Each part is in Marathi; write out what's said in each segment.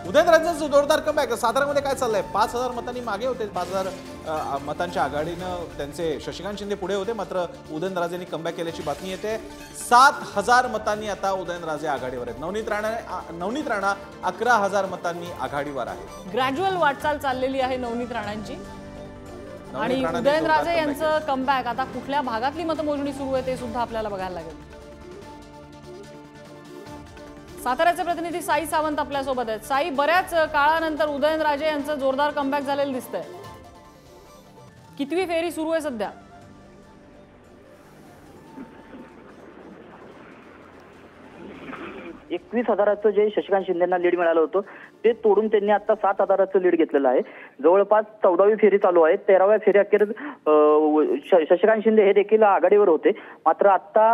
उदयनराजेंचं जोरदार कमबॅक. साताऱ्यामध्ये काय चाललंय? 5,000 मतांनी मागे होते. 5,000 मतांच्या आघाडीनं त्यांचे शशिकांत शिंदे पुढे होते. मात्र उदयनराजेंनी कमबॅक केल्याची बातमी येते. 7,000 मतांनी आता उदयनराजे आघाडीवर आहेत. नवनीत राणा 11,000 मतांनी आघाडीवर आहे. ग्रॅज्युअल वाटचाल चाललेली आहे नवनीत राणांची. आणि उदयनराजे यांचं कमबॅक आता कुठल्या भागातली मतमोजणी सुरू आहे ते सुद्धा आपल्याला बघायला लागेल. साताऱ्याचे प्रतिनिधी साई सावंत आपल्यासोबत आहेत. साई, बऱ्याच काळानंतर उदयनराजे यांचं जोरदार कमबॅक झालेलं दिसतंय. कितवी फेरी सुरू आहे सध्या? 21,000चं जे शशिकांत शिंदेंना लीड मिळालं होतं ते तोडून त्यांनी आता 7,000चं लीड घेतलेलं आहे. जवळपास 14वी फेरी चालू आहे. 13व्या फेरी अखेर शशिकांत शिंदे हे देखील आघाडीवर होते. मात्र आता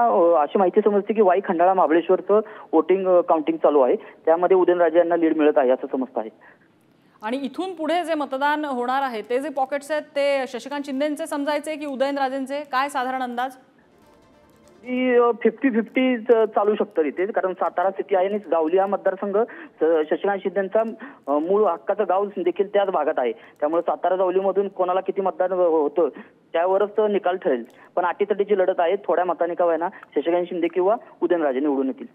अशी माहिती समजते की वाई खंडाळा महाबळेश्वरचं वोटिंग काउंटिंग चालू आहे. त्यामध्ये उदयनराजे यांना लीड मिळत आहे असं समजतं आहे. आणि इथून पुढे जे मतदान होणार आहे ते जे पॉकेट्स आहेत ते शशिकांत शिंदेंचे समजायचे की उदयनराजेंचे? काय साधारण अंदाज? 50-50 चालू शकतं इथे, कारण सातारा सिटी आहे आणि जावली हा मतदारसंघ शशिकांत शिंदेंचा मूळ हक्काचं गाव देखील त्याच भागात आहे. त्यामुळे सातारा जावलीमधून कोणाला किती मतदान होतं त्यावरच निकाल ठरेल. पण अटीतटीची लढत आहे. थोड्या मतांनी का होईना शशिकांत शिंदे किंवा उदयनराजे निवडून येतील.